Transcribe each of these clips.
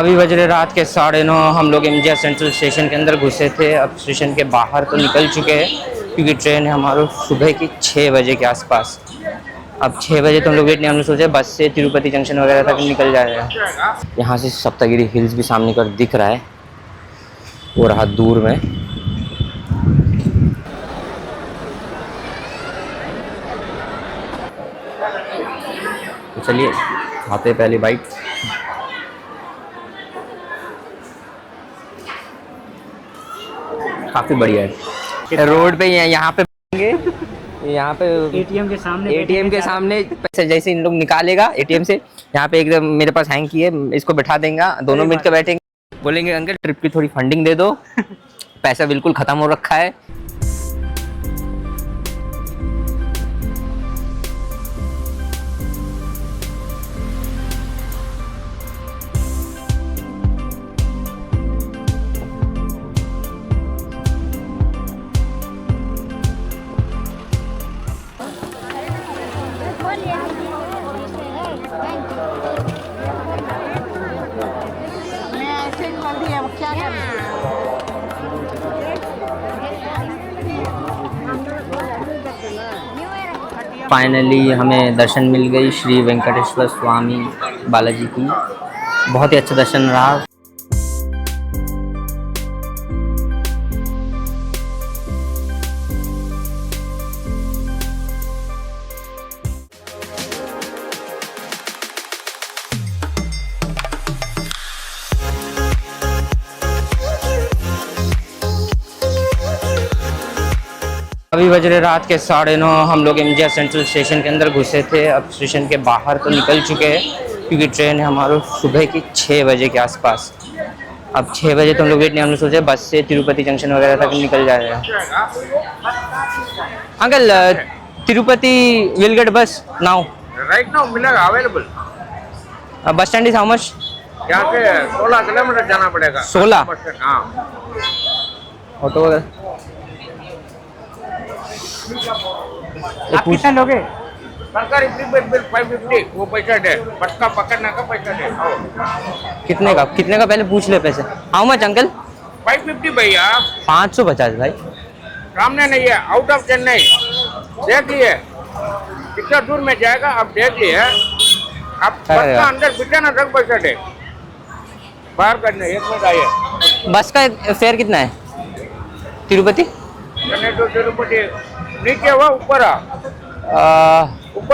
अभी बज रहे रात के 9:30। हम लोग एमजीआर सेंट्रल स्टेशन के अंदर घुसे थे। अब स्टेशन के बाहर तो निकल चुके हैं क्योंकि ट्रेन है हमारी सुबह की 6 बजे के आसपास। अब 6 बजे तो हम लोग वेट नहीं, हमने सोचा बस से तिरुपति जंक्शन वगैरह तक निकल जाएगा। यहाँ से सप्तगिरी हिल्स भी सामने कर दिख रहा है, वो रहा दूर में। तो चलिए खाते पहली बाइट। काफ़ी बढ़िया है। रोड पे यहाँ पे यहाँ पे एटीएम के सामने पैसे जैसे इन लोग निकालेगा एटीएम से, यहाँ पे एकदम मेरे पास हैंग की है, इसको बैठा देंगे, दोनों मिनट के बैठेंगे, बोलेंगे अंकल ट्रिप की थोड़ी फंडिंग दे दो। पैसा बिल्कुल खत्म हो रखा है। फाइनली हमें दर्शन मिल गई श्री वेंकटेश्वर स्वामी बालाजी की। बहुत ही अच्छा दर्शन रहा। अभी बज रहे रात के 9:30। हम लोग एमजीआर सेंट्रल स्टेशन के अंदर घुसे थे। अब स्टेशन के बाहर तो निकल चुके हैं क्योंकि ट्रेन है हमारी सुबह की 6 बजे के आसपास। अब 6 बजे तो हम लोग वेट नहीं, हमने सोचा बस से तिरुपति जंक्शन वगैरह तक निकल जाएगा। अंकल तिरुपति विल गेट बस नाउ? राइट नाउ मिलेगा, available. Bus stand is how much? यहाँ से 16 किलोमीटर जाना पड़ेगा। 16? हाँ। ऑटो वगैरह आप कितना लोगे? सरकारी प्रीपेड बिल 550, वो पैसा दे, बस का पकड़ने का पैसा दे। कितने का पहले पूछ ले पैसे। How much uncle? 550 भैया। 550 भाई। सामने नहीं है, आउट ऑफ चेन्नई। देख लिए कितना दूर में जाएगा, आप देख लिए। आप बस का अंदर बिठाना तक पैसा दे, बाहर करने 1 मिनट आइए। बस का फेयर कितना है तिरुपति? तिरुपति नीचे हुआ, ऊपर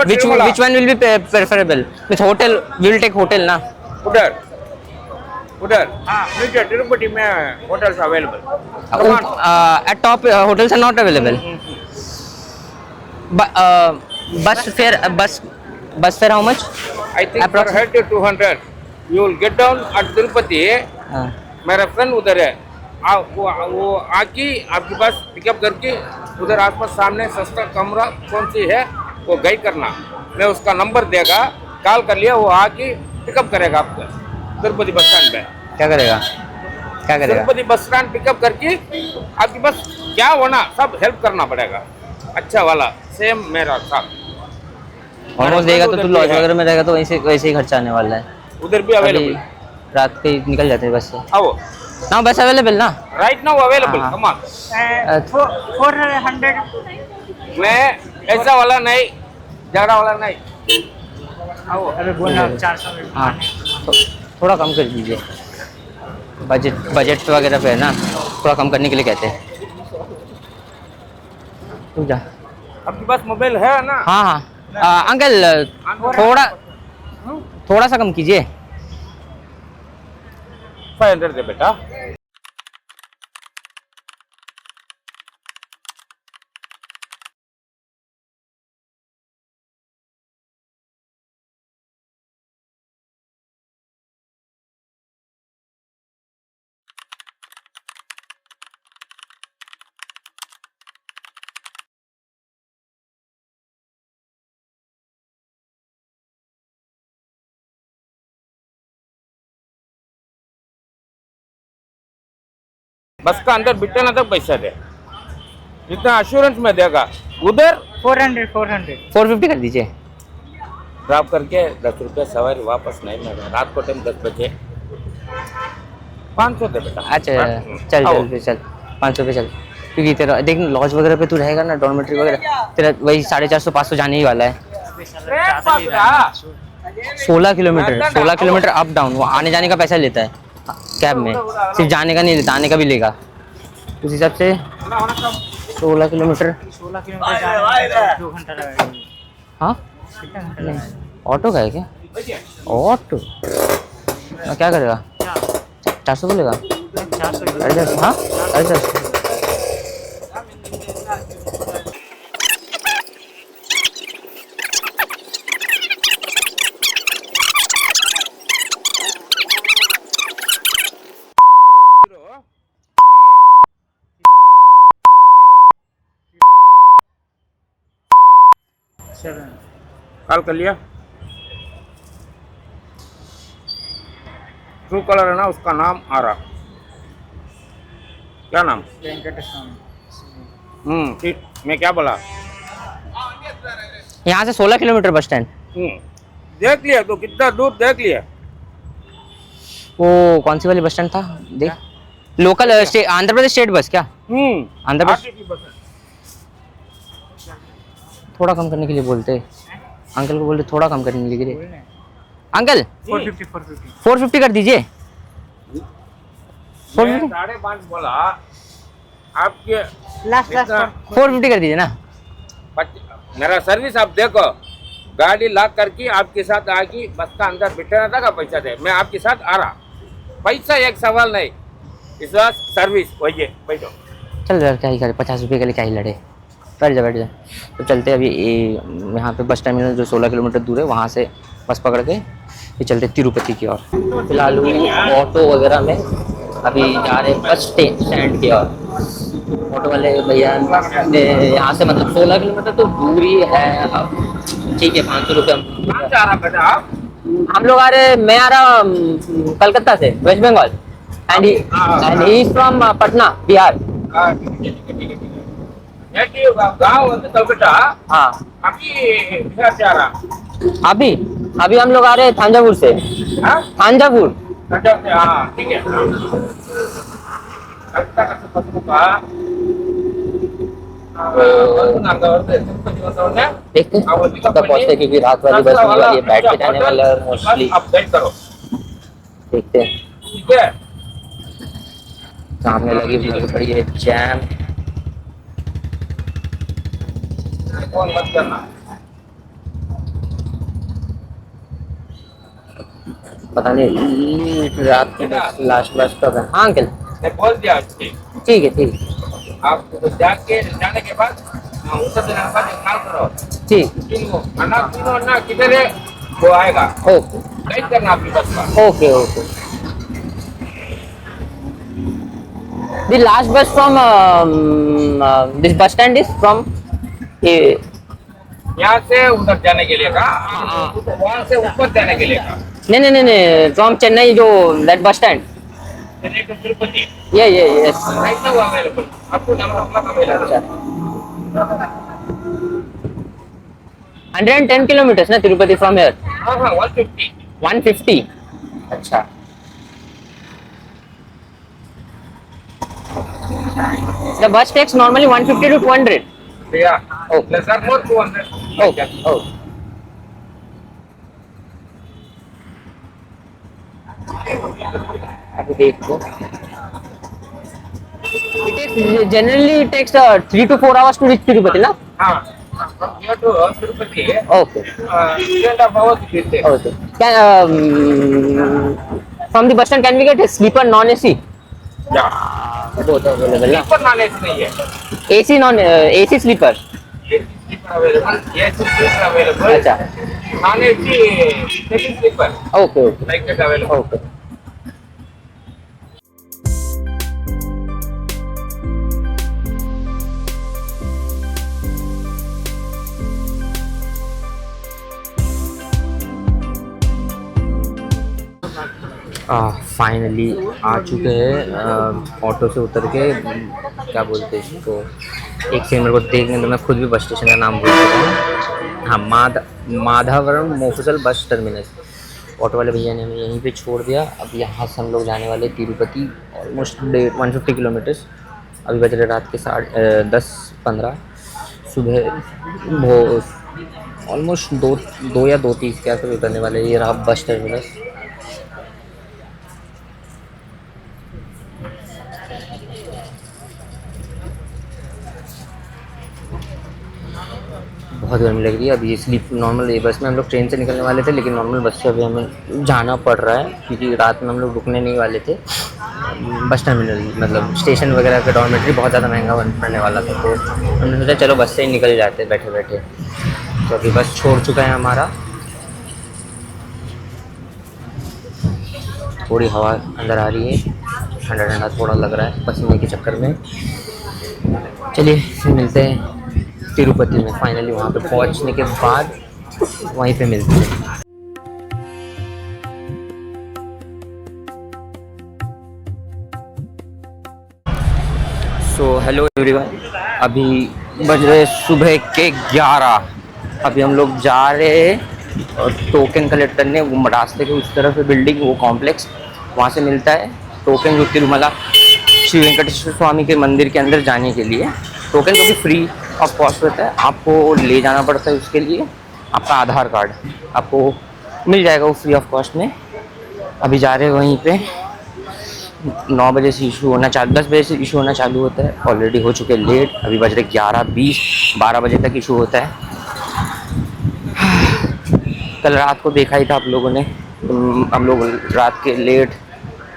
which one will be preferable with hotel? We will take hotel ना? उधर हाँ, नीचे तिरुपति में hotels available. at top hotels are not available. Bus fare how much? I think per head 200. You will get down at Tirupati. मेरा friend उधर है, वो आके आपके पास पिकअप करके उधर आसपास सामने सस्ता कमरा कौन सी है वो गाइड करना। मैं उसका नंबर देगा, कॉल कर लिया, वो आके पिकअप करेगा आपको तिरुपति बस स्टैंड पे। क्या करेगा? तिरुपति बस स्टैंड पिकअप करके आपके पास क्या होना सब हेल्प करना पड़ेगा। अच्छा वाला सेम मेरा साथ ऑलमोस्ट देगा तो तू लॉज वगैरह में रहेगा तो वैसे ही खर्चा आने वाला है। उधर भी अवेलेबल, रात के निकल जाते हैं बस से। आओ ना बस अवेलेबल ना? Right now available. Come on 400। मैं ऐसा वाला नहीं, झगड़ा वाला नहीं। आओ अरे बोलना 400। हाँ थोड़ा कम कर दीजिए, बजट वगैरह पे है ना, थोड़ा कम करने के लिए कहते हैं। तू जा। आपके पास मोबाइल है ना? हाँ हाँ अंकल थोड़ा सा कम कीजिए। 500 दे बेटा। बस का अंदर बिठाना तक पैसा दे, जितना अश्योरेंस में देगा। उधर 450 कर दीजिए। ड्रॉप करके 10 रुपये सवारी वापस नहीं मिलेगा। रात को टाइम 10 बजे 500 दे बेटा। अच्छा चल आओ। चल फिर चल 500 पे चल, क्योंकि तेरा देख लॉज वगैरह पे तू रहेगा ना, डॉर्मेट्री वगैरह तेरा वही 450 500 जाने ही वाला है। 16 किलोमीटर अप डाउन, वो आने जाने का पैसा लेता है कैब में, सिर्फ जाने का नहीं लेता, आने का भी लेगा। उस हिसाब से 16 किलोमीटर। 16 किलोमीटर जाने 2 घंटा लगेगा। हाँ कितना घंटा नहीं, लगेगा? ऑटो का है क्या? ऑटो क्या करेगा? 400 बोलेगा? 400। अरे हाँ अरे कॉल कर लिया। ट्रू कलर है ना, उसका नाम आ रहा, क्या नाम? ठीक, मैं क्या बोला? यहाँ से 16 किलोमीटर बस स्टैंड। देख लिया तो कितना दूर देख लिया। वो कौन सी वाली बस स्टैंड था देख? Local Andhra Pradesh state bus क्या? आंध्र प्रदेश। RTC बस है। थोड़ा कम करने के लिए बोलते अंकल को, बोलते थोड़ा कम करने के लिए। अंकल 450 कर दीजिए। मैं 5.5 बोला, आपके लास्ट 450 कर दीजिए ना। मेरा सर्विस आप देखो, गाड़ी लॉक करके आपके साथ आके बस का अंदर बिठाना था का पैसा दे, मैं आपके साथ आ रहा, पैसा एक सवाल नहीं, इस बार सर्विस वही है, बैठो। चल यार क्या ही करे, 50 रुपये के लिए क्या ही लड़े, बैठ जा। तो चलते अभी यहाँ पे बस टर्मिनल जो 16 किलोमीटर दूर है वहाँ से बस पकड़ के ये चलते तिरुपति की ओर। फिलहाल ऑटो वगैरह में अभी जा रहे हैं बस स्टैंड की ओर। ऑटो वाले भैया यहाँ से मतलब 16 किलोमीटर तो दूरी है, अब ठीक है 500 रुपये। कहाँ जा रहा बेटा आप? हम लोग आ रहे, मैं आ रहा कलकत्ता से, West Bengal, and he is from Patna Bihar. गाँव कलकत्ता। हाँ अभी बिहार जा रहा। अभी हम लोग आ रहे हैं थांजावुर से। हाँ? थांजावुर। हाँ ठीक है। देखते कब पहुंचते, क्योंकि रात वाली बस नहीं वाली है, बैठ के जाने वाला है मोस्टली। अपडेट करो, देखते हैं। ठीक है। सामने लगी पड़ी है जैम। फोन मत करना। पता नहीं रात के लास्ट बस कब है। हाँ अंकल मैं बोल दिया। ठीक है। आप तो जाने के बाद उत्तर देने के बाद एक कॉल करो। ठीक। तीनों अन्ना किधर है वो आएगा। ओके गाइड करना आपकी बस का। Okay. The last bus from this bus stand is from यहाँ से उधर जाने के लिए का, वहाँ से ऊपर जाने के लिए का। नहीं from Chennai जो that bus stand। Chennai to Tirupati. yes। Right now available, आपको नंबर अपना अवेलेबल। 110 kilometers ना तिरुपति from here। हाँ 150। 150। अच्छा। The bus takes normally 150 to 200। Yeah. Oh. Less or more 200। Oh। अभी देखो। Generally it takes 3 to 4 hours to reach Tirupati ना? हाँ। From here to Tirupati। Okay। 3.5 hours it will take। Okay। From the bus stand can we get a sleeper non-AC? Yeah। Both available ना? Sleeper non-AC नहीं है। AC non AC sleeper। Sleeper available, AC sleeper available। अच्छा। non-AC second sleeper। Okay। Like that available। Okay। Finally आ चुके हैं auto से उतर के, क्या बोलते हैं इसको, एक सेकंड मेरे को देखने तो मैं खुद भी बस स्टेशन का नाम भूल चुका हूँ। हाँ माधवरम मोफुसल बस टर्मिनस। ऑटो वाले भैया ने हमें यहीं पे छोड़ दिया। अब यहाँ से हम लोग जाने वाले तिरुपति, ऑलमोस्ट 150 किलोमीटर्स। अभी बज रहे रात के 10:15। सुबह वो ऑलमोस्ट दो या 2:30 के आसपास उतरने वाले। ये रहा बस टर्मिनस। बहुत गर्मी लग रही है अभी, इसलिए नॉर्मल ये बस में हम लोग ट्रेन से निकलने वाले थे, लेकिन नॉर्मल बस से अभी हमें जाना पड़ रहा है क्योंकि रात में हम लोग रुकने नहीं वाले थे। बस टर्मिनल मतलब स्टेशन वगैरह का डॉर्मेट्री बहुत ज़्यादा महंगा पड़ने वाला था, तो हमने सोचा चलो बस से ही निकल जाते बैठे बैठे। तो अभी बस छोड़ चुका है हमारा। थोड़ी हवा अंदर आ रही है, ठंडा ठंडा थोड़ा लग रहा है पसीने के चक्कर में। चलिए फिर मिलते हैं तिरुपति में। फाइनली वहाँ पे पहुँचने के बाद वहीं पे मिलते हैं। सो हेलो एवरीवन, अभी बज रहे सुबह के 11। अभी हम लोग जा रहे हैं और टोकन कलेक्ट करने। वो रास्ते के उस तरफ है बिल्डिंग, वो कॉम्प्लेक्स, वहाँ से मिलता है टोकन जो तिरुमला श्री वेंकटेश्वर स्वामी के मंदिर के अंदर जाने के लिए। टोकन जो कि फ्री ऑफ कॉस्ट होता है, आपको ले जाना पड़ता है उसके लिए आपका आधार कार्ड, आपको मिल जाएगा वो फ्री ऑफ कॉस्ट में। अभी जा रहे हैं वहीं पे। 9 बजे से इशू होना 10 बजे से इशू होना चालू होता है। ऑलरेडी हो चुके लेट, अभी बज रहे 11:20। 12 बजे तक इशू होता है। कल रात को देखा ही था आप लोगों ने, हम लोग रात के लेट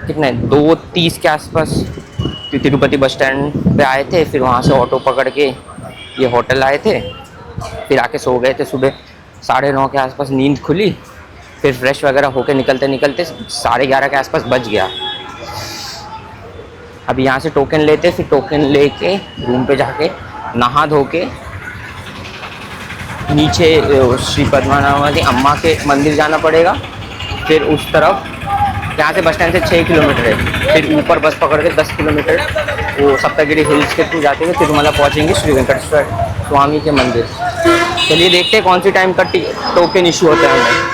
कितने 2:30 के आसपास तिरुपति बस स्टैंड पे आए थे। फिर वहाँ से ऑटो पकड़ के ये होटल आए थे, फिर आके सो गए थे। सुबह 9:30 के आसपास नींद खुली, फिर फ्रेश वगैरह होके निकलते निकलते 11:30 के आसपास बज गया। अभी यहाँ से टोकन लेते, फिर टोकन लेके रूम पे जाके नहा धो के नीचे श्री पद्मावती अम्मा के मंदिर जाना पड़ेगा। फिर उस तरफ यहाँ से बस स्टैंड से 6 किलोमीटर है, फिर ऊपर बस पकड़ के 10 किलोमीटर वो सप्तगिरी हिल्स के थ्रू जाते हुए तिरुमला पहुँचेंगे श्री वेंकटेश्वर स्वामी के मंदिर। चलिए देखते हैं कौन सी टाइम का टोकन इशू होता है हमें।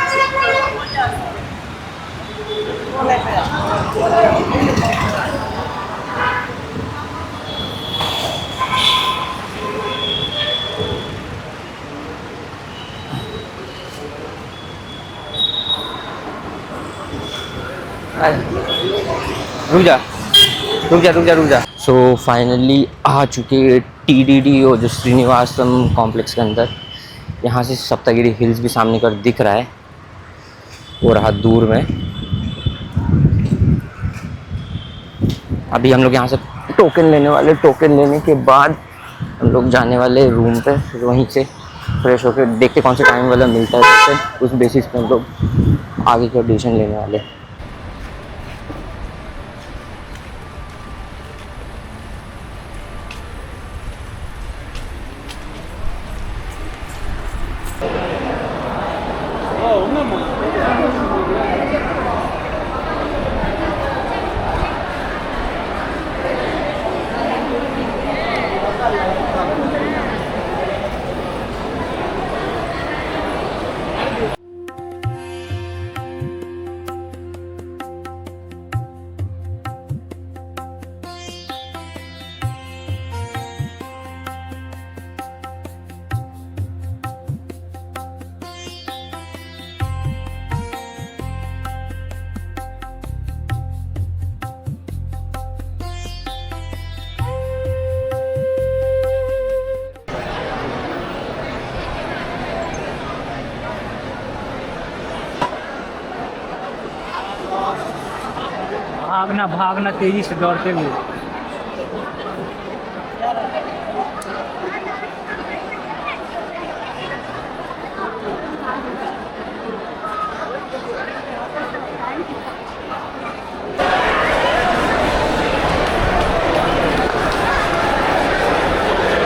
रुक जा। सो फाइनली आ चुके TDD और जो श्रीनिवासम कॉम्प्लेक्स के अंदर। यहाँ से सप्तगिरी हिल्स भी सामने कर दिख रहा है, वो रहा दूर में। अभी हम लोग यहाँ से टोकन लेने वाले, टोकन लेने के बाद हम लोग जाने वाले रूम पे। फिर वहीं से फ्रेश होकर देखते कौन सा टाइम वाला मिलता है, तो उस बेसिस पे हम लोग आगे का डिसीजन लेने वाले। भागना तेजी से दौड़ते हुए।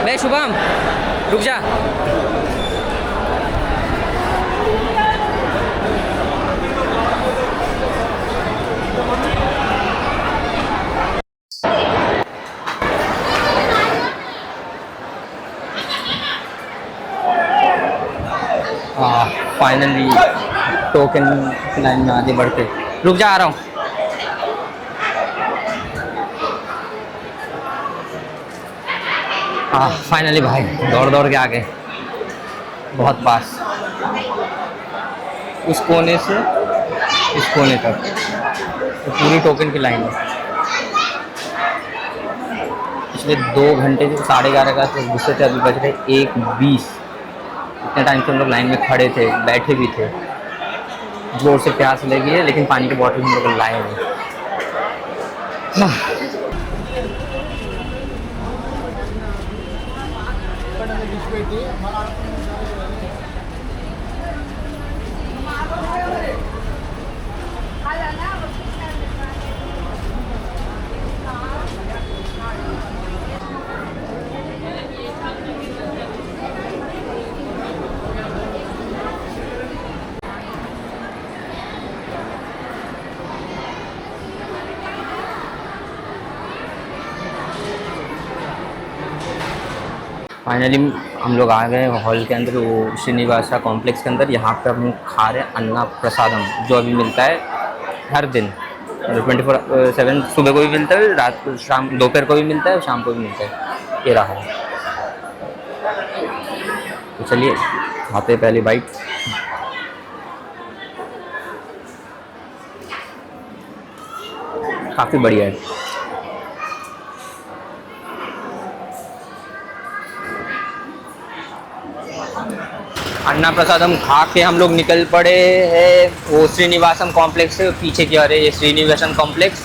बे शुभम रुक जा। फाइनली टोकन लाइन में आगे बढ़ते। रुक जा, आ रहा हूँ। हाँ फाइनली भाई दौड़ दौड़ के आ गए, बहुत पास, उस कोने से इस कोने तक तो पूरी टोकन की लाइन है। पिछले 2 घंटे से 11:30 का गुस्से थे, अभी बज रहे 1:20। इतने टाइम से हम लोग लाइन में खड़े थे, बैठे भी थे, जोर से प्यास लगी है, लेकिन पानी की बोतल हम लोग लाए नहीं। फाइनली हम लोग आ गए हॉल के अंदर, वो श्रीनिवासा कॉम्प्लेक्स के अंदर। यहाँ पे हम खा रहे हैं अन्ना प्रसादम, जो अभी मिलता है हर दिन, 24/7। सुबह को भी मिलता है, रात को, शाम, दोपहर को भी मिलता है, शाम को भी मिलता है। ये रहा। तो चलिए खाते हैं पहली बाइट। काफ़ी बढ़िया है। अन्ना प्रसादम खा के हम लोग निकल पड़े हैं वो श्रीनिवासम कॉम्प्लेक्स से पीछे की। अरे ये श्रीनिवासम कॉम्प्लेक्स,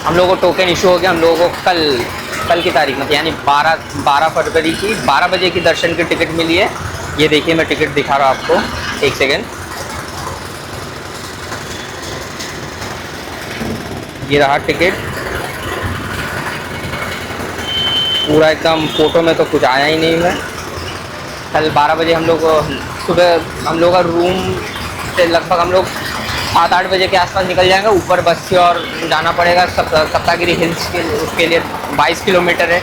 हम लोगों को टोकन इशू हो गया। हम लोगों को कल की तारीख में, यानी 12 फरवरी की 12 बजे की दर्शन की टिकट मिली है। ये देखिए मैं टिकट दिखा रहा हूँ आपको, एक सेकेंड। ये रहा टिकट, पूरा एकदम फोटो में तो कुछ आया ही नहीं है। कल 12 बजे हम लोग सुबह, हम लोग का रूम से लगभग हम लोग 7-8 बजे के आसपास निकल जाएंगे। ऊपर बस से और जाना पड़ेगा सप्तागिरी हिल्स के, उसके लिए 22 किलोमीटर है।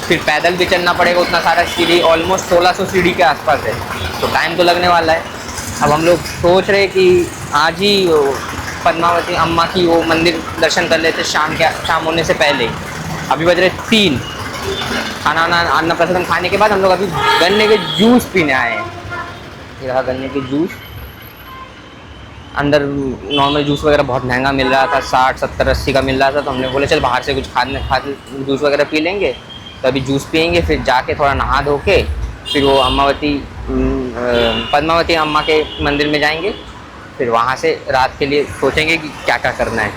फिर पैदल भी चलना पड़ेगा उतना सारा सीढ़ी, ऑलमोस्ट 1600 सीढ़ी के आसपास है, तो टाइम तो लगने वाला है। अब हम लोग सोच रहे कि आज ही पद्मावती अम्मा की वो मंदिर दर्शन कर लेते शाम होने से पहले। अभी बज रहे 3। खाना अन्ना प्रसादम खाने के बाद हम लोग अभी गन्ने के जूस पीने आए हैं। ये रहा गन्ने के जूस। अंदर नॉर्मल जूस वगैरह बहुत महंगा मिल रहा था, 60, 70, 80 का मिल रहा था। तो हमने बोले चल बाहर से कुछ खा जूस वगैरह पी लेंगे। तो अभी जूस पियेंगे, फिर जाके थोड़ा नहा धो के फिर वो पद्मावती अम्मा के मंदिर में जाएंगे। फिर वहाँ से रात के लिए सोचेंगे कि क्या क्या करना है।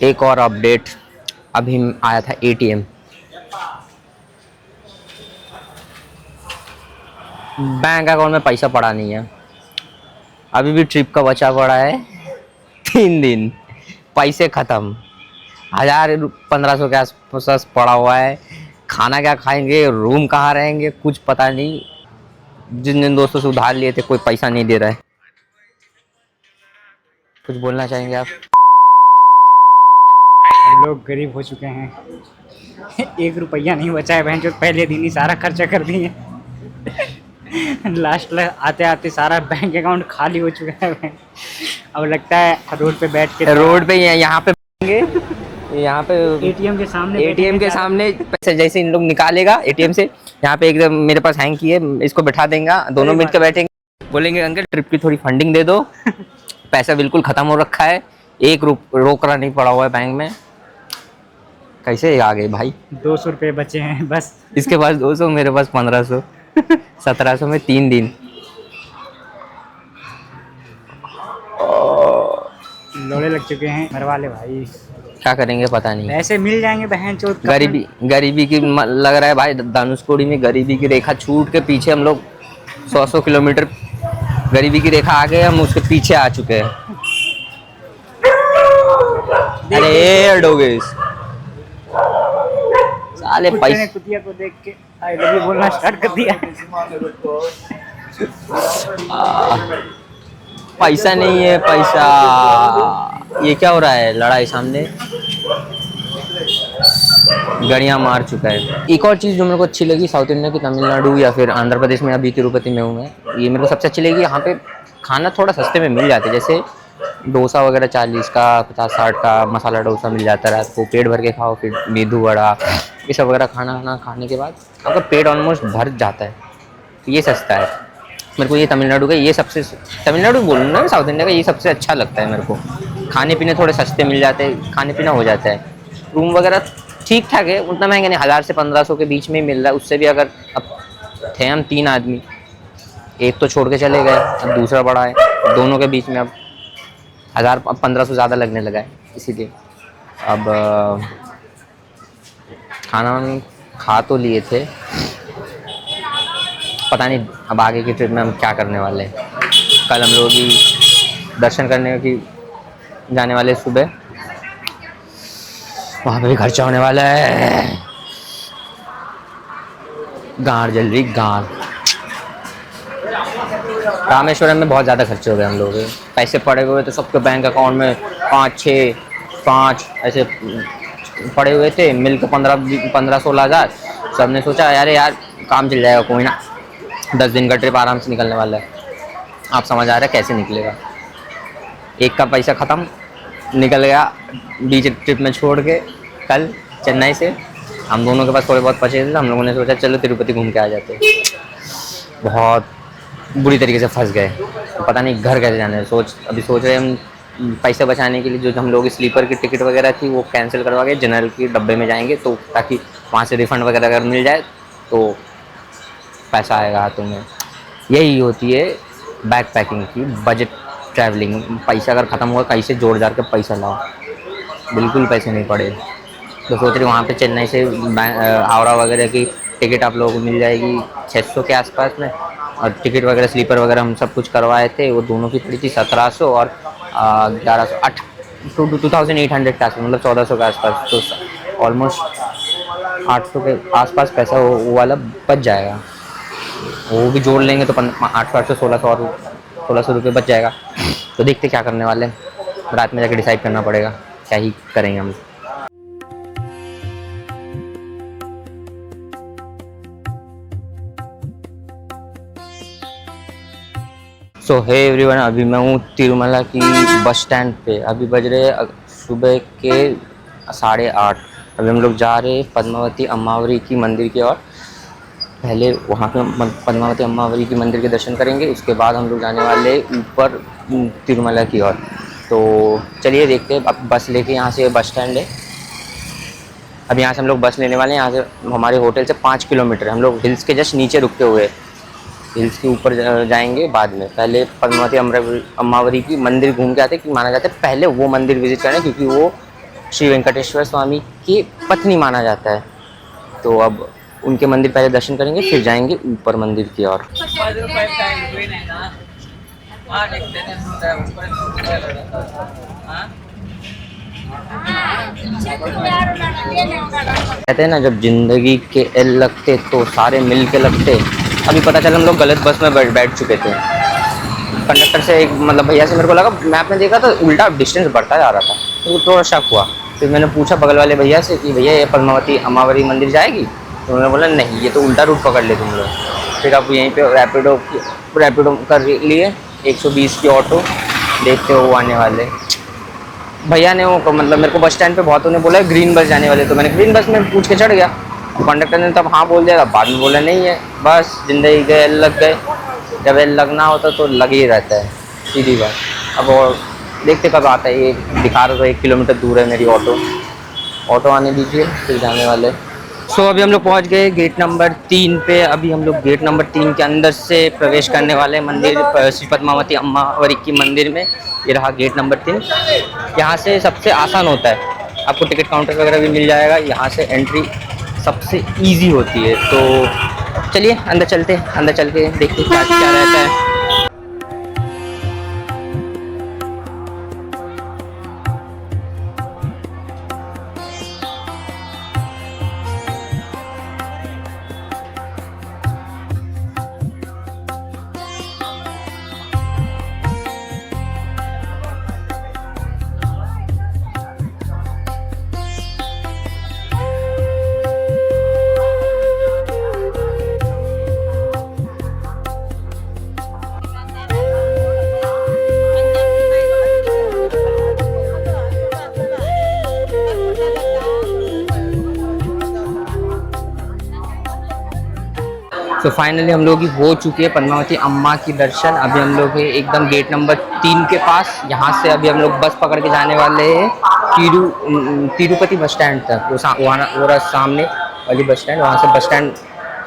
एक और अपडेट, अभी आया था ATM। बैंक अकाउंट में पैसा पड़ा नहीं है, अभी भी ट्रिप का बचा पड़ा है 3 दिन, पैसे ख़त्म। 1000-1500 के आसपास पड़ा हुआ है। खाना क्या खाएंगे, रूम कहाँ रहेंगे, कुछ पता नहीं। जिन दोस्तों से उधार लिए थे कोई पैसा नहीं दे रहा है। कुछ बोलना चाहेंगे आप? हम लोग गरीब हो चुके हैं, 1 रुपया नहीं बचा है बहन, जो पहले दिन ही सारा खर्चा कर दिए। लास्ट आते आते सारा बैंक अकाउंट खाली हो चुका है बहन। अब लगता है रोड पे बैठ के, रोड पे यहाँ पे यहाँ पे ATM के सामने पैसे जैसे इन लोग निकालेगा ATM से, यहाँ पे एकदम मेरे पास हैंग किए, इसको बैठा देंगे, दोनों मिल के बैठेंगे, बोलेंगे अंकल ट्रिप की थोड़ी फंडिंग दे दो। पैसा बिल्कुल ख़त्म हो रखा है, 1 रोकड़ा नहीं पड़ा हुआ है बैंक में। कैसे आ गए भाई? 200 रुपये बचे हैं बस। इसके पास 200, मेरे पास 1500, 1700 में 3 दिन। लोड़े लग चुके हैं घर वाले भाई, क्या करेंगे पता नहीं। ऐसे मिल जाएंगे बहन चो। गरीबी की लग रहा है भाई, धनुषकोडी में गरीबी की रेखा छूट के पीछे हम लोग 100 किलोमीटर गरीबी की रेखा आ गए, हम उसके पीछे आ चुके हैं। अरे डोगेस साले पैसे, कुतिया को देख के आई लव यू बोलना स्टार्ट कर दिया। पैसा नहीं है, पैसा। ये क्या हो रहा है? लड़ाई सामने, गाड़ियाँ मार चुका है। एक और चीज़ जो मेरे को अच्छी लगी साउथ इंडिया की, तमिलनाडु या फिर आंध्र प्रदेश में, अभी तिरुपति में हूँ मैं, ये मेरे को सबसे अच्छी लगी। यहाँ पे खाना थोड़ा सस्ते में मिल जाते, जैसे डोसा वगैरह 40 का 50-60 का मसाला डोसा मिल जाता है रात को, पेट भर के खाओ। फिर मेदू वड़ा ये सब वगैरह खाना खाने के बाद आपका पेट ऑलमोस्ट भर जाता है, तो ये सस्ता है। मेरे को ये तमिलनाडु का ये सबसे, तमिलनाडु बोलूँ ना साउथ इंडिया का, ये सबसे अच्छा लगता है मेरे को। खाने पीने थोड़े सस्ते मिल जाते हैं, खाने पीना हो जाता है। रूम वगैरह ठीक ठाक है, उतना महंगा नहीं, 1000 से 1500 के बीच में ही मिल रहा है। उससे भी अगर अब थे हम 3 आदमी, एक तो छोड़ के चले गए, अब दूसरा बड़ा है, दोनों के बीच में अब 1000 अब 1500 ज़्यादा लगने लगा है। इसीलिए अब खाना हम खा तो लिए थे, पता नहीं अब आगे की ट्रिप में हम क्या करने वाले हैं। कल हम लोग ही दर्शन करने की जाने वाले सुबह, वहाँ पे भी खर्चा होने वाला है। गाड़ जल रही गाड़। रामेश्वरम में बहुत ज़्यादा खर्चे हो गए हम लोग के, पैसे पड़े हुए तो सबके बैंक अकाउंट में 5 ऐसे पड़े हुए थे, मिल के 15-16 हज़ार। सब ने सोचा यार काम चल जाएगा, कोई ना 10 दिन का ट्रिप आराम से निकलने वाला है। आप समझ आ रहा है कैसे निकलेगा। एक का पैसा ख़त्म, निकल गया बीच ट्रिप में छोड़ के। कल चेन्नई से हम दोनों के पास थोड़े बहुत बचे थे, हम लोगों ने सोचा चलो तिरुपति घूम के आ जाते। बहुत बुरी तरीके से फंस गए, तो पता नहीं घर कैसे जाना है। अभी सोच रहे हम पैसे बचाने के लिए जो हम लोग स्लीपर की टिकट वगैरह थी वो कैंसिल करवा के जनरल की डब्बे में जाएंगे, तो ताकि वहाँ से रिफ़ंड वगैरह अगर मिल जाए तो पैसा आएगा हाथों में। यही होती है बैक पैकिंग की बजट ट्रैवलिंग। पैसा अगर ख़त्म हुआ कहीं से जोड़ जाड़ के पैसा लाओ, बिल्कुल पैसे नहीं पड़े। तो सोच रहे वहाँ पे चेन्नई से हावड़ा वगैरह की टिकट आप लोगों को मिल जाएगी 600 के आसपास में, और टिकट वगैरह स्लीपर वगैरह हम सब कुछ करवाए थे, वो दोनों की पड़ी थी 1700 और 1100 2800 के आसपास, मतलब 1400 के आसपास। तो ऑलमोस्ट 800 के आसपास पैसा वो वाला बच जाएगा। वो भी जोड़ लेंगे तो 800 1600 और 1600 रुपये बच जाएगा। तो देखते क्या करने वाले हैं, रात में जाकर डिसाइड करना पड़ेगा क्या ही करेंगे हम। सो हे एवरीवन, अभी मैं हूँ तिरुमला की बस स्टैंड पे। अभी बज रहे सुबह के 8:30। अभी हम लोग जा रहे हैं पद्मावती अम्मावरी की मंदिर की ओर। पहले वहाँ पे पद्मावती अम्मावरी की मंदिर के दर्शन करेंगे, उसके बाद हम लोग जाने वाले ऊपर तिरुमला की ओर। तो चलिए देखते हैं। अब बस लेके यहाँ से बस स्टैंड है, अब यहाँ से हम लोग बस लेने वाले हैं। यहाँ से हमारे होटल से 5 किलोमीटर, हम लोग हिल्स के जस्ट नीचे रुके हुए, हिल्स के ऊपर जाएंगे बाद में। पहले पद्मावती अम्मावरी की मंदिर घूम के आते, कि माना जाता है पहले वो मंदिर विजिट करें, क्योंकि वो श्री वेंकटेश्वर स्वामी की पत्नी माना जाता है। तो अब उनके मंदिर पहले दर्शन करेंगे, फिर जाएंगे ऊपर मंदिर की ओर। कहते हैं ना, जब जिंदगी के एल लगते तो सारे मिल के लगते। अभी पता चला हम लोग गलत बस में बैठ चुके थे। कंडक्टर से मतलब भैया से मेरे को लगा, मैप में देखा तो उल्टा डिस्टेंस बढ़ता जा रहा था, तो थोड़ा शक हुआ। फिर मैंने पूछा बगल वाले भैया से कि भैया ये पद्मावती अम्मावरी मंदिर जाएगी? तो उन्होंने बोला नहीं, ये तो उल्टा रूट पकड़ ले तुम लोग। फिर अब यहीं पे रैपिडो कर लिए 120 की ऑटो, देखते हो वो आने वाले। भैया ने वो मतलब मेरे को बस स्टैंड पे बहुतों ने बोला ग्रीन बस जाने वाले, तो मैंने ग्रीन बस में पूछ के चढ़ गया। कंडक्टर ने तब हाँ बोल दिया, बाद में बोला नहीं है। बस जिंदगी के एल लग गए। जब एल लगना होता तो लग ही रहता है, सीधी बात। अब और देखते कब आता है। ये दिखा रहा था 1 किलोमीटर दूर है मेरी ऑटो आने दीजिए, फिर जाने वाले। सो अभी हम लोग पहुंच गए गेट नंबर 3 पे। अभी हम लोग गेट नंबर 3 के अंदर से प्रवेश करने वाले मंदिर, श्री पद्मावती अम्मावरी की मंदिर में। ये रहा गेट नंबर 3। यहाँ से सबसे आसान होता है, आपको टिकट काउंटर वगैरह भी मिल जाएगा। यहाँ से एंट्री सबसे ईजी होती है। तो चलिए अंदर चलते हैं, अंदर चल के देखते क्या क्या रहता है। तो फाइनली हम लोग हो चुके हैं पद्मावती अम्मा की दर्शन। अभी हम लोग हैं एकदम गेट नंबर 3 के पास। यहाँ से अभी हम लोग बस पकड़ के जाने वाले हैं तिरुपति बस स्टैंड तक। वो रहा सामने वाली बस स्टैंड, वहाँ से बस स्टैंड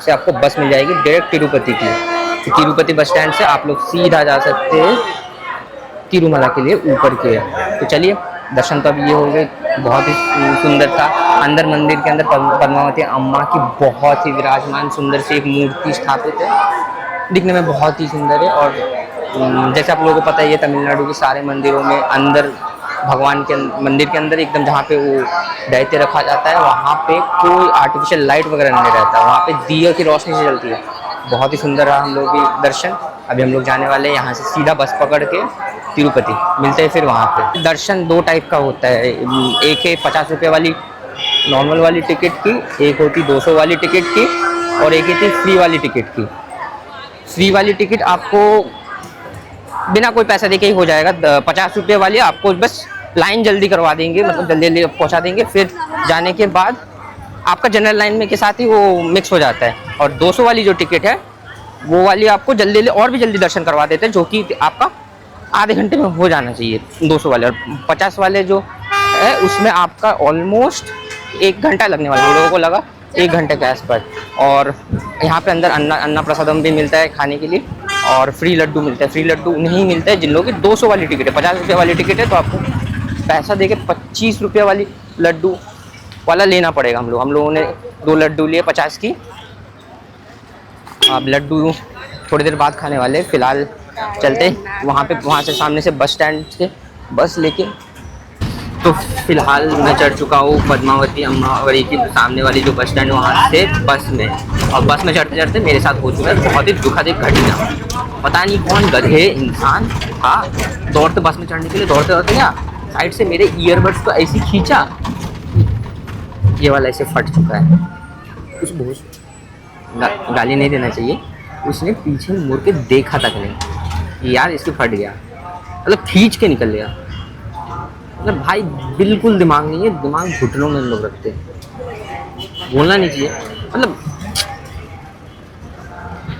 से आपको बस मिल जाएगी डायरेक्ट तिरुपति की। तो तिरुपति बस स्टैंड से आप लोग सीधा जा सकते हैं तिरुमला के लिए ऊपर के। तो चलिए, दर्शन तो अभी ये हो गए, बहुत ही सुंदर था। अंदर मंदिर के अंदर पद्मावती अम्मा की बहुत ही विराजमान सुंदर सी एक मूर्ति स्थापित है, दिखने में बहुत ही सुंदर है। और जैसे आप लोगों को पता ही है, तमिलनाडु के सारे मंदिरों में अंदर भगवान के मंदिर के अंदर एकदम जहाँ पे वो दैत्य रखा जाता है, वहाँ पे कोई आर्टिफिशियल लाइट वगैरह नहीं रहता, वहाँ पे दिए की रोशनी से चलती है। बहुत ही सुंदर रहा हम लोग की दर्शन। अभी हम लोग जाने वाले हैं यहाँ से सीधा बस पकड़ के तिरुपति, मिलते हैं फिर वहाँ पे। दर्शन 2 टाइप का होता है, एक है 50 रुपये वाली नॉर्मल वाली टिकट की, एक होती 200 वाली टिकट की, और एक थी फ्री वाली टिकट की। फ्री वाली टिकट आपको बिना कोई पैसा देके ही हो जाएगा। 50 रुपये वाली आपको बस लाइन जल्दी करवा देंगे, मतलब जल्दी जल्दी पहुँचा देंगे। फिर जाने के बाद आपका जनरल लाइन में के साथ ही वो मिक्स हो जाता है। और 200 वाली जो टिकट है वो वाली आपको जल्दी और भी जल्दी दर्शन करवा देते हैं, जो कि आपका आधे घंटे में हो जाना चाहिए 200 वाले। और 50 वाले जो है उसमें आपका ऑलमोस्ट 1 घंटा लगने वाला है, लोगों को लगा 1 घंटे के आसपास। और यहाँ पे अंदर अन्ना प्रसादम भी मिलता है खाने के लिए, और फ्री लड्डू मिलता है। फ्री लड्डू नहीं मिलता है जिन लोगों की 200 वाली टिकट है। 50 रुपये वाली टिकट है तो आपको पैसा दे के 25 रुपये वाली लड्डू वाला लेना पड़ेगा। हम लोगों ने 2 लड्डू लिए 50 की। अब लड्डू थोड़ी देर बाद खाने वाले। फ़िलहाल चलते वहाँ से सामने से बस स्टैंड से बस लेके। तो फिलहाल मैं चढ़ चुका हूँ पद्मावती अम्मावरी की सामने वाली जो बस स्टैंड, वहाँ से बस में। और बस में चढ़ते चढ़ते मेरे साथ हो चुका है बहुत ही दुखद एक घटना। पता नहीं कौन गधे इंसान था, दौड़ते बस में चढ़ने के लिए दौड़ते गया, साइड से मेरे ईयरबड्स को ऐसे खींचा, ये वाला ऐसे फट चुका है। कुछ बहुत गाली नहीं देना चाहिए, उसने पीछे मुड़ के देखा तक नहीं, यार इसके फट गया, मतलब खींच के निकल गया। मतलब भाई बिल्कुल दिमाग नहीं है, दिमाग घुटनों में लोग रखते हैं, बोलना नहीं चाहिए। मतलब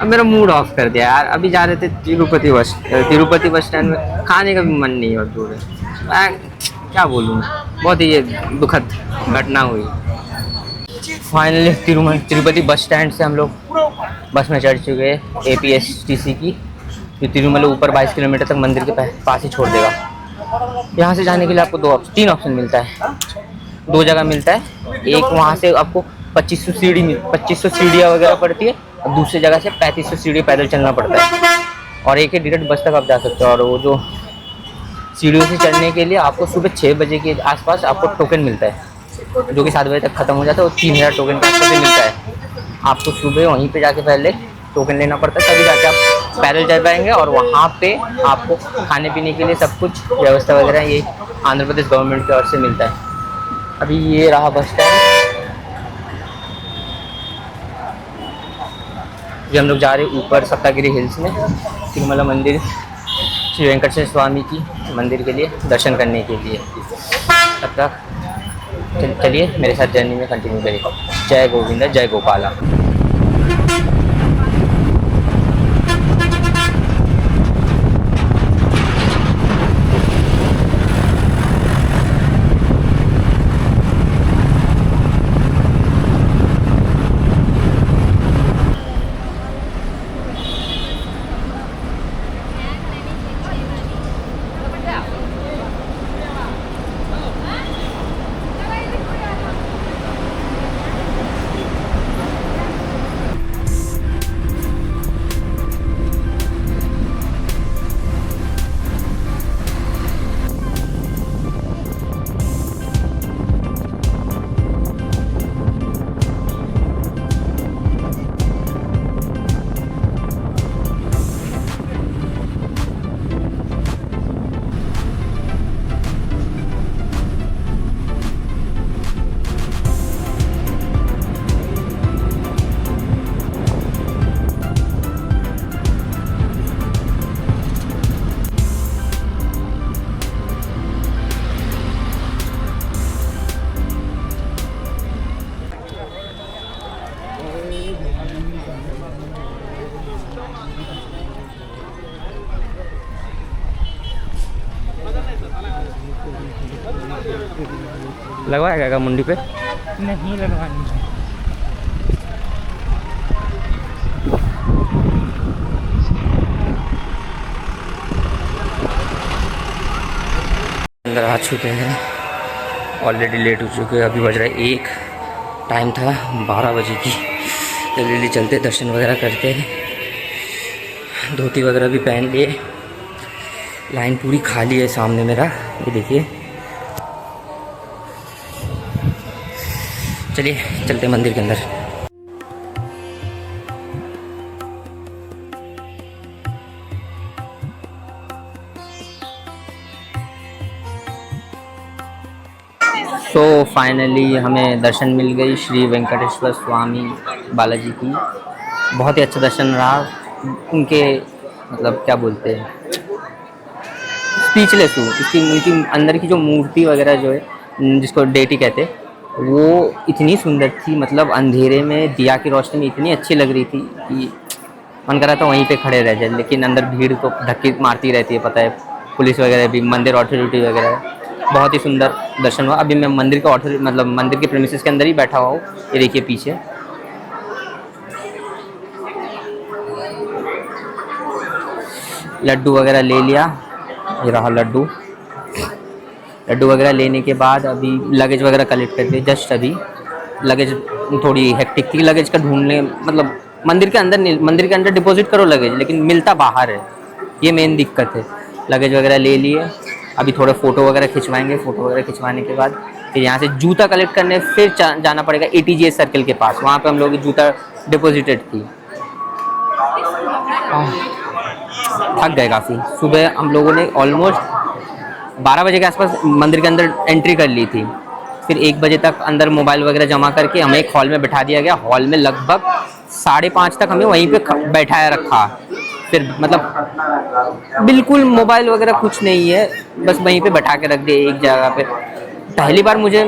अब मेरा मूड ऑफ कर दिया यार। अभी जा रहे थे तिरुपति बस स्टैंड में, खाने का भी मन नहीं है, दूर है। मैं क्या बोलूँ, बहुत ही ये दुखद घटना हुई। फाइनली तिरुपति बस स्टैंड से हम लोग बस में चढ़ चुके हैं APSTC की, जो तिरुमला ऊपर 22 किलोमीटर तक मंदिर के पास ही छोड़ देगा। यहाँ से जाने के लिए आपको 3 ऑप्शन मिलता है, 2 जगह मिलता है। एक वहाँ से आपको 2500 सीढ़ियाँ वगैरह पड़ती है, और दूसरी जगह से 3500 सीढ़ी पैदल चलना पड़ता है। और एक है डायरेक्ट बस तक आप जा सकते हो। और वो जो सीढ़ियों से चढ़ने के लिए आपको सुबह 6 बजे के आसपास आपको टोकन मिलता है, जो कि 7 बजे तक ख़त्म हो जाता है। वो 3000 टोकन के आसपास मिलता है। आपको सुबह वहीं पे जाके पहले टोकन लेना पड़ता है, तभी जाके आप पैदल चल पाएंगे। और वहाँ पे आपको खाने पीने के लिए सब कुछ व्यवस्था वगैरह ये आंध्र प्रदेश गवर्नमेंट की ओर से मिलता है। अभी ये रहा बस स्टैंड, जो हम लोग जा रहे हैं ऊपर सप्तागिरी हिल्स में तिरुमला मंदिर, श्री वेंकटेश्वर स्वामी की मंदिर के लिए दर्शन करने के लिए। तब तक चलिए मेरे साथ जर्नी में कंटिन्यू करिए। जय गोविंद, जय गोपाला। लगवाएगा क्या मुंडी पे? नहीं लगवानी है। अंदर आ चुके हैं, ऑलरेडी लेट हो चुके हैं। अभी बज रहा है 1, टाइम था 12 बजे की। जल्दी जल्दी चलते, दर्शन वगैरह करते, धोती वगैरह भी पहन लिए। लाइन पूरी खाली है सामने मेरा, ये देखिए। चलिए चलते मंदिर के अंदर। तो फाइनली हमें दर्शन मिल गई श्री वेंकटेश्वर स्वामी बालाजी की। बहुत ही अच्छा दर्शन रहा। उनके मतलब क्या बोलते हैं, स्पीचलेस हूँ। उनकी अंदर की जो मूर्ति वगैरह जो है, जिसको डेटी कहते, वो इतनी सुंदर थी। मतलब अंधेरे में दिया की रोशनी में इतनी अच्छी लग रही थी कि मन कर रहा था वहीं पे खड़े रह जाए। लेकिन अंदर भीड़ तो धक्के मारती रहती है, पता है, पुलिस वगैरह भी, मंदिर अथॉरिटी वगैरह। बहुत ही सुंदर दर्शन हुआ। अभी मैं मंदिर के मतलब मंदिर के प्रेमिसेस के अंदर ही बैठा हुआ हूँ। ये देखिए पीछे। लड्डू वगैरह ले लिया, ये रहा लड्डू वगैरह लेने के बाद अभी लगेज वगैरह कलेक्ट करके जस्ट अभी लगेज थोड़ी हेक्टिक थी लगेज का ढूंढने। मतलब मंदिर के अंदर डिपॉजिट करो लगेज, लेकिन मिलता बाहर है, ये मेन दिक्कत है। लगेज वगैरह ले लिए, अभी थोड़े फ़ोटो वगैरह खिंचवाएंगे। फ़ोटो वगैरह खिंचवाने के बाद फिर यहाँ से जूता कलेक्ट करने फिर जाना पड़ेगा ATGS सर्कल के पास। वहाँ पे हम लोगों की जूता डिपॉजिटेड थी। थक गए काफ़ी। सुबह हम लोगों ने ऑलमोस्ट 12 बजे के आसपास मंदिर के अंदर एंट्री कर ली थी। फिर 1 बजे तक अंदर मोबाइल वगैरह जमा करके हमें एक हॉल में बिठा दिया गया। हॉल में लगभग 5:30 तक हमें वहीं पे बैठाया रखा। फिर मतलब बिल्कुल मोबाइल वगैरह कुछ नहीं है, बस वहीं पे बैठा के रख दिए एक जगह पे। पहली बार मुझे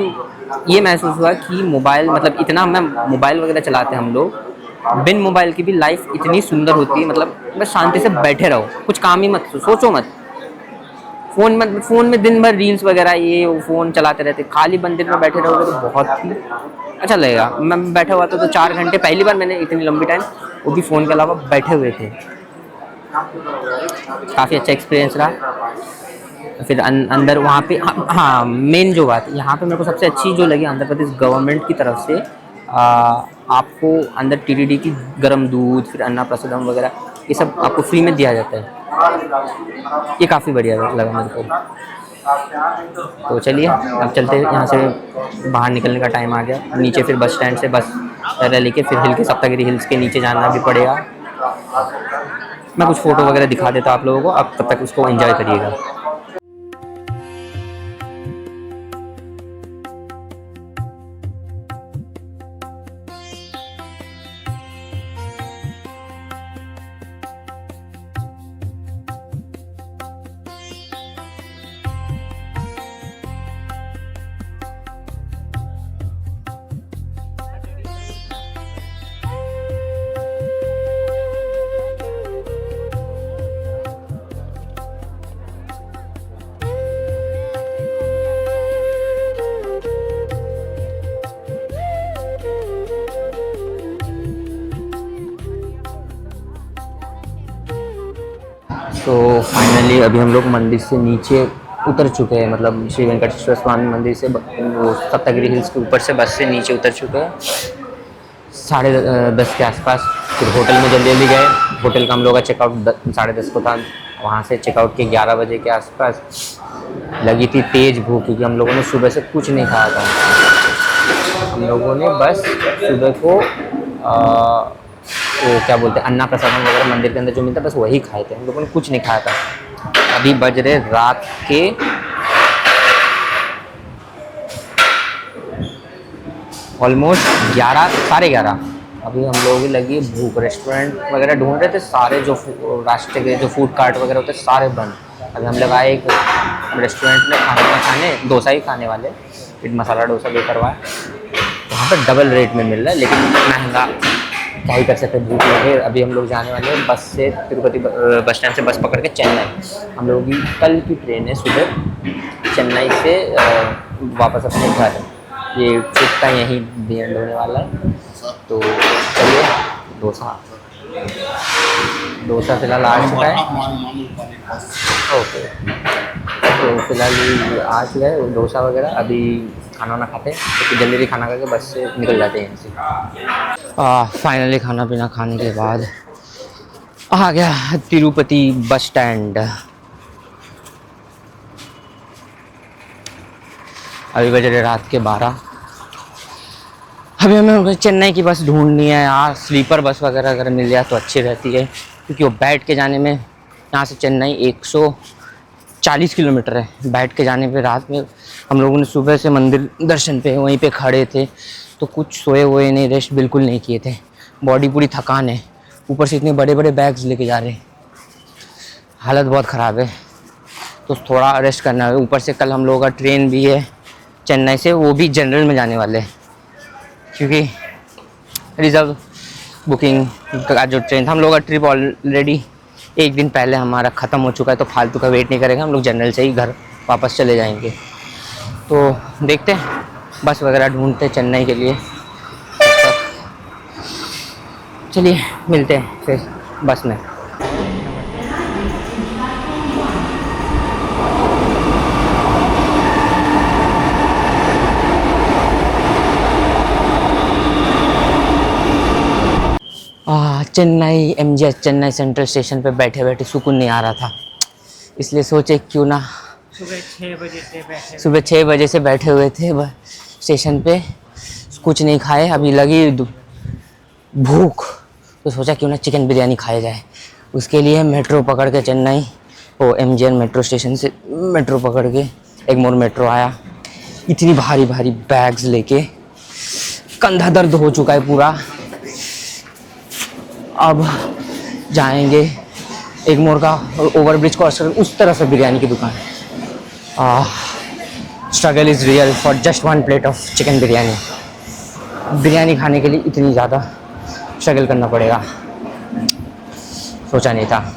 ये महसूस हुआ कि मोबाइल, मतलब इतना मैं मोबाइल वगैरह चलाते हम लोग, बिन मोबाइल की भी लाइफ इतनी सुंदर होती है। मतलब बस शांति से बैठे रहो, कुछ काम ही मत सोचो मत। फ़ोन में दिन भर रील्स वगैरह ये वो फ़ोन चलाते रहते। खाली मंदिर में बैठे रहोगे तो बहुत ही अच्छा लगेगा। मैं बैठा हुआ था तो 4 घंटे, पहली बार मैंने इतनी लंबी टाइम वो भी फ़ोन के अलावा बैठे हुए थे। काफ़ी अच्छा एक्सपीरियंस रहा। फिर अंदर वहाँ पे हाँ मेन जो बात यहाँ पे मेरे को सबसे अच्छी जो लगी, आंध्र प्रदेश गवर्नमेंट की तरफ से आपको अंदर TTD की गर्म दूध, फिर अन्ना प्रसादम वगैरह ये सब आपको फ्री में दिया जाता है। ये काफ़ी बढ़िया लगा मेरे को। तो चलिए अब चलते हैं, यहाँ से बाहर निकलने का टाइम आ गया। नीचे फिर बस स्टैंड से बस लेके फिर हिल के सप्तगिरी हिल्स के नीचे जाना भी पड़ेगा। मैं कुछ फ़ोटो वगैरह दिखा देता आप लोगों को, आप तब तक उसको एंजॉय करिएगा। तो फाइनली अभी हम लोग मंदिर से नीचे उतर चुके हैं। मतलब श्री वेंकटेश्वर स्वामी मंदिर से वो सप्तगिरी हिल्स के ऊपर से बस से नीचे उतर चुके हैं 10:30 के आसपास। फिर होटल में जल्दी जल्दी गए। होटल का हम लोग का चेकआउट 10:30 को था। वहाँ से चेकआउट के 11 बजे के आसपास। लगी थी तेज़ भूख, क्योंकि हम लोगों ने सुबह से कुछ नहीं खाया था। हम लोगों ने बस सुबह को वो क्या बोलते हैं अन्ना प्रसादम वगैरह मंदिर के अंदर जो मिलता है बस वही खाए थे। हम लोगों ने कुछ नहीं खाया था। अभी बज रहे रात के ऑलमोस्ट 11, 11:30। अभी हम लोगों की लगी भूख। रेस्टोरेंट वगैरह ढूंढ रहे थे, सारे जो रास्ते के जो फूड कार्ट वगैरह होते सारे बंद। अभी हम लोग आए एक रेस्टोरेंट में खाने डोसा ही खाने वाले। फिर मसाला डोसा लेकर आए। वहाँ पर डबल रेट में मिल रहा है, लेकिन महंगा, क्या ही कर सकते, भूख लगे। अभी हम लोग जाने वाले हैं बस से, तिरुपति बस स्टैंड से बस पकड़ के चेन्नई। हम लोगों की कल की ट्रेन है सुबह चेन्नई से वापस अपने घर। ये ट्रिप का यहीं भी एंड होने वाला है। तो चलिए डोसा फिलहाल आ चुका है। ओके, तो फिलहाल ये आ चुका है डोसा वगैरह। अभी खाना वाना खाते हैं, तो जल्दी खाना खा के बस से निकल जाते हैं यहाँ से। फाइनली खाना पीना खाने के बाद आ गया तिरुपति बस स्टैंड। अभी बज रहे रात के 12। अभी हमें चेन्नई की बस ढूंढनी है यार। स्लीपर बस वगैरह अगर मिल जाए तो अच्छी रहती है, क्योंकि वो बैठ के जाने में यहाँ से चेन्नई 140 किलोमीटर है। बैठ के जाने पे रात में हम लोगों ने सुबह से मंदिर दर्शन पे वहीं पे खड़े थे, तो कुछ सोए हुए नहीं, रेस्ट बिल्कुल नहीं किए थे। बॉडी पूरी थकान है, ऊपर से इतने बड़े बड़े बैग्स लेके जा रहे हैं, हालत बहुत ख़राब है। तो थोड़ा रेस्ट करना है। ऊपर से कल हम लोगों का ट्रेन भी है चेन्नई से, वो भी जनरल में जाने वाले हैं, क्योंकि रिज़र्व बुकिंग का जो ट्रेन था, हम लोग का ट्रिप ऑलरेडी एक दिन पहले हमारा ख़त्म हो चुका है। तो फालतू का वेट नहीं करेंगे, हम लोग जनरल से ही घर वापस चले जाएंगे। तो देखते हैं, बस वगैरह ढूंढते चेन्नई के लिए। चलिए मिलते हैं फिर बस में। Chennai MGH Chennai central station पे बैठे बैठे सुकून नहीं आ रहा था, इसलिए सोचे क्यों ना सुबह 6 बजे से बैठे हुए थे स्टेशन पे, कुछ नहीं खाए। अभी लगी भूख, तो सोचा क्यों ना चिकन बिरयानी खाया जाए। उसके लिए मेट्रो पकड़ के चेन्नई MGN मेट्रो स्टेशन से मेट्रो पकड़ के एक मोर मेट्रो आया। इतनी भारी भारी बैग्स लेके कंधा दर्द हो चुका है पूरा। अब जाएंगे एक मोर का ओवरब्रिज क्रॉस कर उस तरफ से बिरयानी की दुकान। Struggle is real for just 1 plate of chicken biryani. Biryani खाने के लिए इतनी ज़्यादा स्ट्रगल करना पड़ेगा, सोचा नहीं था।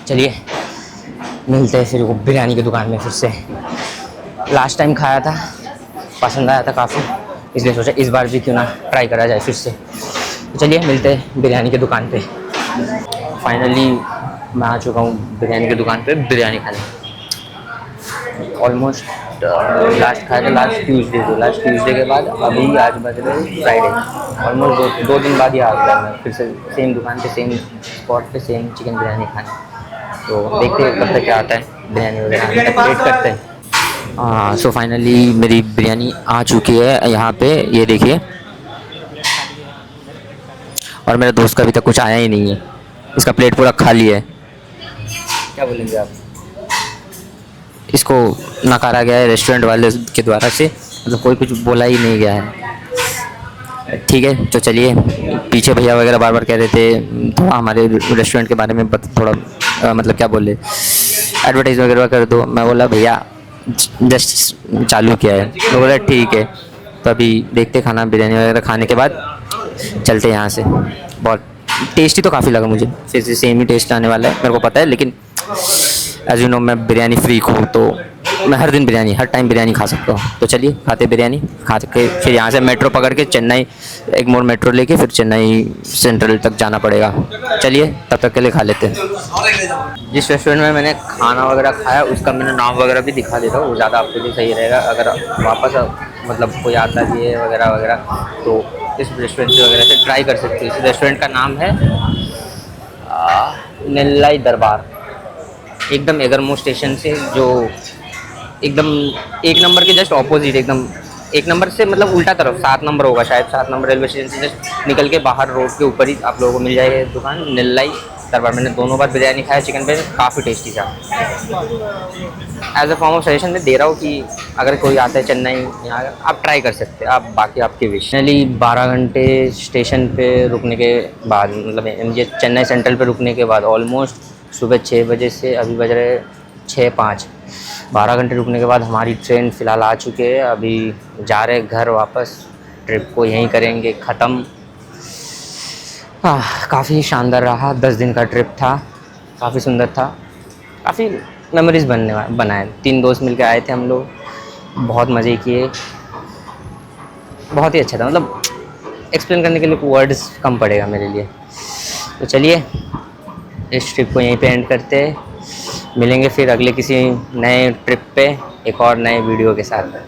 चलिए मिलते हैं फिर वो बिरयानी की दुकान में फिर से। लास्ट टाइम खाया था, पसंद आया था काफ़ी, इसलिए सोचा इस बार भी क्यों ना ट्राई करा जाए फिर से। तो चलिए मिलते हैं बिरयानी की दुकान पे। फाइनली मैं आ चुका हूँ बिरयानी की दुकान पे बिरयानी खाने। ऑलमोस्ट लास्ट खाया था लास्ट ट्यूसडे के बाद। अभी आज बज रहे फ्राइडे, ऑलमोस्ट 2 दिन बाद ही आ गया मैं फिर से सेम दुकान पे, सेम स्पॉट पे, सेम चिकन बिरयानी खाने। तो देखते हैं कब तक क्या आता है बिरयानी वगैरह, वेट करते हैं। सो फाइनली मेरी बिरयानी आ चुकी है यहाँ पे, ये देखिए। और मेरे दोस्त का अभी तक कुछ आया ही नहीं है, इसका प्लेट पूरा खाली है। क्या बोलेंगे आप? इसको नकारा गया है रेस्टोरेंट वाले के द्वारा से, मतलब कोई कुछ बोला ही नहीं गया है। ठीक है, तो चलिए। पीछे भैया वगैरह बार बार कह रहे थे थोड़ा हमारे रेस्टोरेंट के बारे में थोड़ा मतलब क्या बोले, एडवर्टाइज वगैरह कर दो। मैं बोला भैया जस्ट चालू किया है, तो बोला ठीक है। तो अभी देखते खाना बिरयानी वगैरह खाने के बाद चलते यहाँ से। बहुत टेस्टी तो काफ़ी लगा मुझे, फिर से सेम ही टेस्ट आने वाला है मेरे को पता है, लेकिन एज यू नो मैं बिरयानी फ्रीक हूँ, तो मैं हर दिन बिरयानी, हर टाइम बिरयानी खा सकता हूँ। तो चलिए खाते बिरयानी, खा के फिर यहाँ से मेट्रो पकड़ के चेन्नई, एक मोर मेट्रो लेके फिर चेन्नई सेंट्रल तक जाना पड़ेगा। चलिए तब तक के लिए खा लेते हैं। जिस रेस्टोरेंट में मैंने खाना वगैरह खाया उसका मैंने नाम वगैरह भी दिखा देता हूँ, वो ज़्यादा आपके लिए सही रहेगा। अगर वापस मतलब कोई आता भी है वगैरह वगैरह, तो इस रेस्टोरेंट से वगैरह से ट्राई कर सकते हो। इस रेस्टोरेंट का नाम है नेल्लाई दरबार, एकदम एगरमोर स्टेशन से, जो एकदम 1 नंबर के जस्ट ऑपोजिट, एकदम 1 नंबर से मतलब उल्टा तरफ 7 नंबर होगा शायद, 7 नंबर रेलवे स्टेशन से जस्ट निकल के बाहर रोड के ऊपर ही आप लोगों को मिल जाएगी दुकान नेल्लाई दरबार। मैंने 2 बार बिरयानी खाया चिकन पे, काफ़ी टेस्टी था। As a form of suggestion मैं दे रहा हूँ कि अगर कोई आता है चेन्नई यहाँ आप ट्राई कर सकते हैं, आप बाकी आपकी विश। फाइनली 12 घंटे स्टेशन पे रुकने के बाद, मतलब MGH चेन्नई सेंट्रल पे रुकने के बाद, ऑलमोस्ट सुबह 6 बजे से अभी बज रहे 6:05, 12 घंटे रुकने के बाद हमारी ट्रेन फ़िलहाल आ चुकी है। अभी जा रहे घर वापस, ट्रिप को यहीं करेंगे ख़त्म। काफ़ी शानदार रहा, 10 दिन का ट्रिप था, काफ़ी सुंदर था, काफ़ी मेमोरीज बनाए। 3 दोस्त मिलकर आए थे हम लोग, बहुत मज़े किए, बहुत ही अच्छा था। मतलब एक्सप्लेन करने के लिए वर्ड्स कम पड़ेगा मेरे लिए। तो चलिए इस ट्रिप को यहीं पे एंड करते हैं, मिलेंगे फिर अगले किसी नए ट्रिप पे एक और नए वीडियो के साथ।